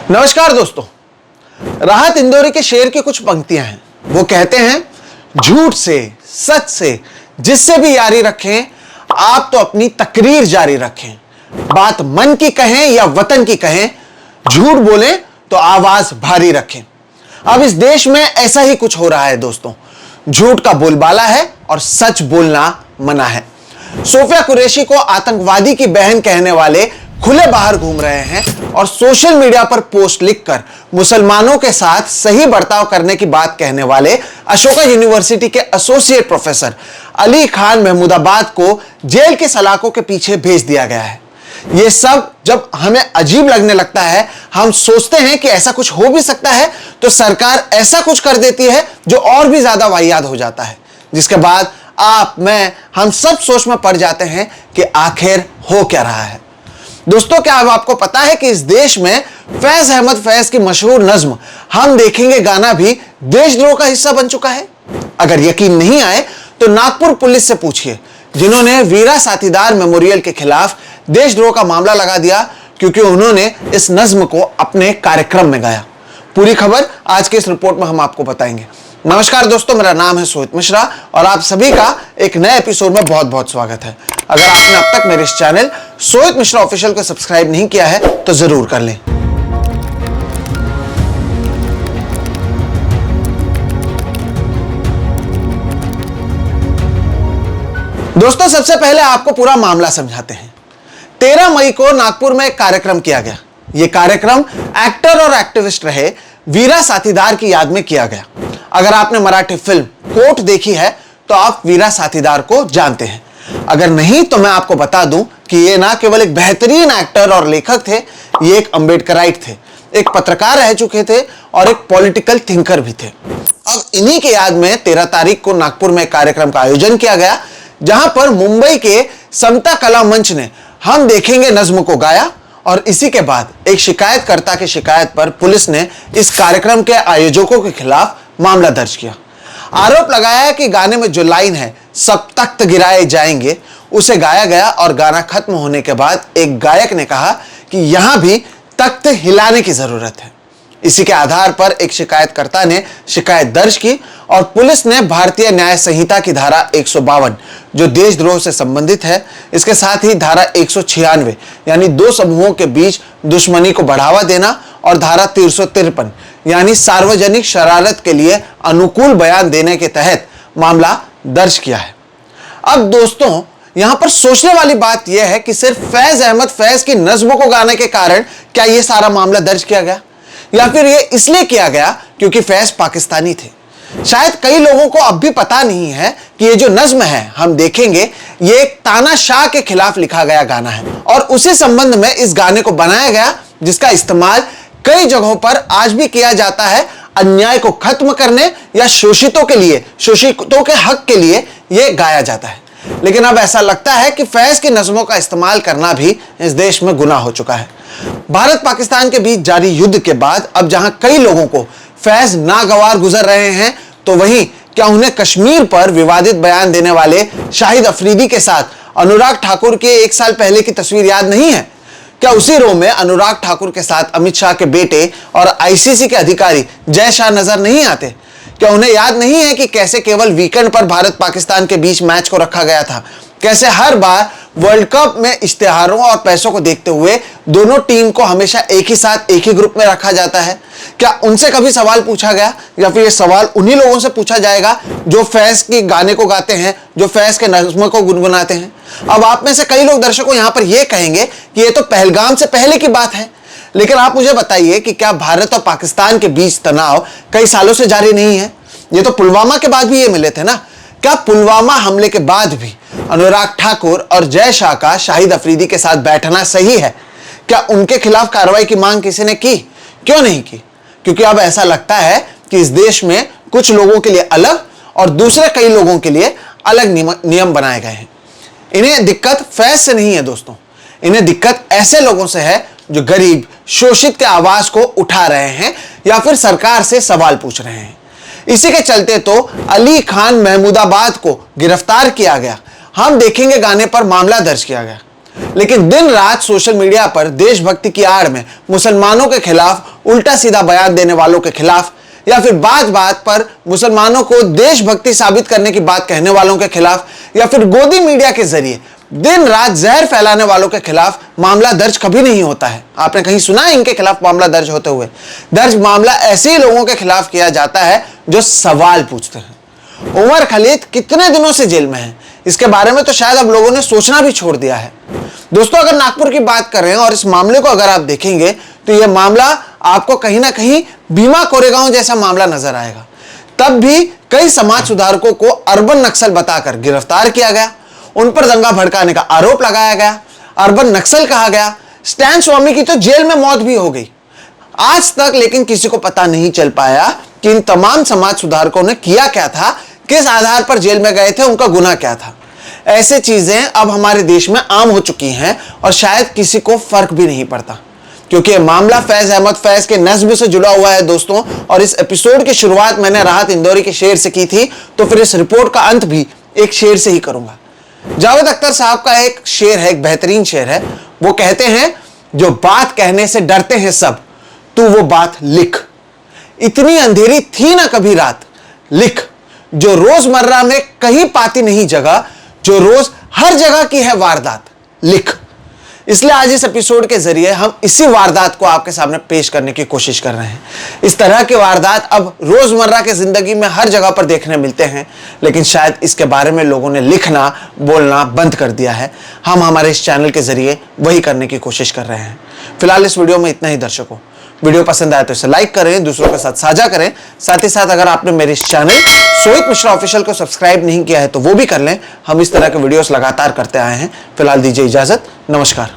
नमस्कार दोस्तों, राहत इंदौरी के शेर की कुछ पंक्तियां हैं। वो कहते हैं, झूठ से सच से जिससे भी यारी रखें, आप तो अपनी तकरीर जारी रखें। बात मन की कहें या वतन की कहें, झूठ बोलें तो आवाज भारी रखें। अब इस देश में ऐसा ही कुछ हो रहा है दोस्तों। झूठ का बोलबाला है और सच बोलना मना है। सोफिया कुरैशी को आतंकवादी की बहन कहने वाले खुले बाहर घूम रहे हैं और सोशल मीडिया पर पोस्ट लिखकर मुसलमानों के साथ सही बर्ताव करने की बात कहने वाले अशोका यूनिवर्सिटी के एसोसिएट प्रोफेसर अली खान महमूदाबाद को जेल की सलाखों के पीछे भेज दिया गया है। यह सब जब हमें अजीब लगने लगता है, हम सोचते हैं कि ऐसा कुछ हो भी सकता है, तो सरकार ऐसा कुछ कर देती है जो और भी ज्यादा वाहियात हो जाता है, जिसके बाद आप, मैं, हम सब सोच में पड़ जाते हैं कि आखिर हो क्या रहा है। दोस्तों, क्या अब आपको पता है कि इस देश में फैज अहमद फैज की मशहूर नज्म हम देखेंगे गाना भी देशद्रोह का हिस्सा बन चुका है? अगर यकीन नहीं आए तो नागपुर पुलिस से पूछिए, जिन्होंने वीरा साथीदार मेमोरियल के खिलाफ देशद्रोह का मामला लगा दिया क्योंकि उन्होंने इस नज्म को अपने कार्यक्रम में गाया। पूरी खबर आज के इस रिपोर्ट में हम आपको बताएंगे। नमस्कार दोस्तों, मेरा नाम है सोहित मिश्रा और आप सभी का एक नए एपिसोड में बहुत बहुत स्वागत है। अगर आपने अब तक मेरे इस चैनल सोहित मिश्रा ऑफिशियल को सब्सक्राइब नहीं किया है तो जरूर कर लें। दोस्तों, सबसे पहले आपको पूरा मामला समझाते हैं। 13 मई को नागपुर में एक कार्यक्रम किया गया। यह कार्यक्रम एक्टर और एक्टिविस्ट रहे वीरा साथीदार की याद में किया गया। अगर आपने मराठी फिल्म कोर्ट देखी है तो आप वीरा साथीदार को जानते हैं। अगर नहीं तो मैं आपको बता दूं कि ये ना केवल एक बेहतरीन एक्टर और लेखक थे, ये एक अम्बेडकराइट थे, एक पत्रकार रह चुके थे और एक पॉलिटिकल थिंकर भी थे। अब इन्हीं के याद में 13 तारीख को नागपुर में एक कार्यक्रम का आयोजन किया गया, जहां पर मुंबई के समता कला मंच ने हम देखेंगे नज्म को गाया और इसी के बाद एक शिकायतकर्ता की शिकायत पर पुलिस ने इस कार्यक्रम के आयोजकों के खिलाफ मामला दर्ज किया। आरोप लगाया कि गाने में जो लाइन है, सब तख्त गिराए जाएंगे, उसे गाया गया और गाना खत्म होने के बाद एक गायक ने कहा कि यहां भी तख्त हिलाने की जरूरत है। इसी के आधार पर एक शिकायतकर्ता ने शिकायत दर्ज की और पुलिस ने भारतीय न्याय संहिता की धारा 152 जो देशद्रोह से संबंधित है, इसके साथ ही धारा 196 यानी दो समूहों के बीच दुश्मनी को बढ़ावा देना और धारा 353 यानी सार्वजनिक शरारत के लिए अनुकूल बयान देने के तहत मामला दर्ज किया है। अब दोस्तों, यहां पर सोचने वाली बात यह है कि सिर्फ फैज अहमद फैज की नज्म को गाने के कारण क्या यह सारा मामला दर्ज किया गया, या फिर यह इसलिए किया गया क्योंकि फैज पाकिस्तानी थे? शायद कई लोगों को अब भी पता नहीं है कि ये जो नज्म है हम देखेंगे, ये एक तानाशाह के खिलाफ लिखा गया गाना है और उसी संबंध में इस गाने को बनाया गया, जिसका इस्तेमाल कई जगहों पर आज भी किया जाता है अन्याय को खत्म करने या शोषितों के लिए, शोषितों के हक के लिए यह गाया जाता है। लेकिन अब ऐसा लगता है कि फैज की नज्मों का इस्तेमाल करना भी इस देश में गुनाह हो चुका है। भारत पाकिस्तान के बीच जारी युद्ध के बाद अब जहां कई लोगों को फैज नागवार गुजर रहे हैं, तो वहीं क्या उन्हें कश्मीर पर विवादित बयान देने वाले शाहिद अफरीदी के साथ अनुराग ठाकुर के 1 साल पहले की तस्वीर याद नहीं है? क्या उसी रो में अनुराग ठाकुर के साथ अमित शाह के बेटे और आईसीसी के अधिकारी जय शाह नजर नहीं आते? क्या उन्हें याद नहीं है कि कैसे केवल वीकेंड पर भारत पाकिस्तान के बीच मैच को रखा गया था? कैसे हर बार वर्ल्ड कप में इश्तेहारों और पैसों को देखते हुए दोनों टीम को हमेशा एक ही साथ एक ही ग्रुप में रखा जाता है? क्या उनसे कभी सवाल पूछा गया, या फिर ये सवाल उन्हीं लोगों से पूछा जाएगा जो फैज के गाने को गाते हैं, जो फैज के नज़्म को गुनगुनाते हैं? अब आप में से कई लोग दर्शकों यहां पर यह कहेंगे कि यह तो पहलगाम से पहले की बात है, लेकिन आप मुझे बताइए कि क्या भारत और पाकिस्तान के बीच तनाव कई सालों से जारी नहीं है? ये तो पुलवामा के बाद भी ये मिले थे ना। क्या पुलवामा हमले के बाद भी अनुराग ठाकुर और जय शाह का शाहिद अफरीदी के साथ बैठना सही है? क्या उनके खिलाफ कार्रवाई की मांग किसी ने की? क्यों नहीं की? क्योंकि अब ऐसा लगता है कि इस देश में कुछ लोगों के लिए अलग और दूसरे कई लोगों के लिए अलग नियम बनाए गए हैं। इन्हें दिक्कत फैज से नहीं है दोस्तों, इन्हें दिक्कत ऐसे लोगों से है जो गरीब शोषित के आवाज को उठा रहे हैं या फिर सरकार से सवाल पूछ रहे हैं। इसी के चलते तो अली खान महमूदाबाद को गिरफ्तार किया गया, हम देखेंगे गाने पर मामला दर्ज किया गया। लेकिन दिन रात सोशल मीडिया पर देशभक्ति की आड़ में मुसलमानों के खिलाफ उल्टा सीधा बयान देने वालों के खिलाफ, या फिर बात बात पर मुसलमानों को देशभक्ति साबित करने की बात कहने वालों के खिलाफ, या फिर गोदी मीडिया के जरिए दिन रात जहर फैलाने वालों के खिलाफ मामला दर्ज कभी नहीं होता है। आपने कहीं सुना है इनके खिलाफ मामला दर्ज होते हुए? दर्ज मामला ऐसे ही लोगों के खिलाफ किया जाता है जो सवाल पूछते हैं। उमर खलीद कितने दिनों से जेल में है, इसके बारे में तो शायद अब लोगों ने सोचना भी छोड़ दिया है। दोस्तों, अगर नागपुर की बात कर रहे हैं और इस मामले को अगर आप देखेंगे तो यह मामला आपको कहीं ना कहीं भीमा कोरेगांव जैसा मामला नजर आएगा। तब भी कई समाज सुधारकों को अर्बन नक्सल बताकर गिरफ्तार किया गया, उन पर दंगा भड़काने का आरोप लगाया गया, अर्बन नक्सल कहा गया। स्टैन स्वामी की तो जेल में मौत भी हो गई। आज तक लेकिन किसी को पता नहीं चल पाया कि इन तमाम समाज सुधारकों ने किया क्या था, किस आधार पर जेल में गए थे, उनका गुनाह क्या था। ऐसे चीजें अब हमारे देश में आम हो चुकी हैं और शायद किसी को फर्क भी नहीं पड़ता, क्योंकि यह मामला फैज अहमद फैज के नस्ब से जुड़ा हुआ है दोस्तों। और इस एपिसोड की शुरुआत मैंने राहत इंदौरी के शेर से की थी, तो फिर इस रिपोर्ट का अंत भी एक शेर से ही करूंगा। जावेद अख्तर साहब का एक शेर है, एक बेहतरीन शेर है। वो कहते हैं, जो बात कहने से डरते हैं सब, तू वो बात लिख। इतनी अंधेरी थी ना कभी रात, लिख। जो रोजमर्रा में कहीं पाती नहीं जगह, जो रोज हर जगह की है वारदात, लिख। इसलिए आज इस एपिसोड के जरिए हम इसी वारदात को आपके सामने पेश करने की कोशिश कर रहे हैं। इस तरह के वारदात अब रोजमर्रा के जिंदगी में हर जगह पर देखने मिलते हैं, लेकिन शायद इसके बारे में लोगों ने लिखना बोलना बंद कर दिया है। हम हमारे इस चैनल के जरिए वही करने की कोशिश कर रहे हैं। फिलहाल इस वीडियो में इतना ही दर्शकों। वीडियो पसंद आए तो इसे लाइक करें, दूसरों के साथ साझा करें। साथ ही साथ अगर आपने मेरे इस चैनल सोहित मिश्रा ऑफिशियल को सब्सक्राइब नहीं किया है तो वो भी कर लें। हम इस तरह के वीडियोस लगातार करते आए हैं। फिलहाल दीजिए इजाजत, नमस्कार।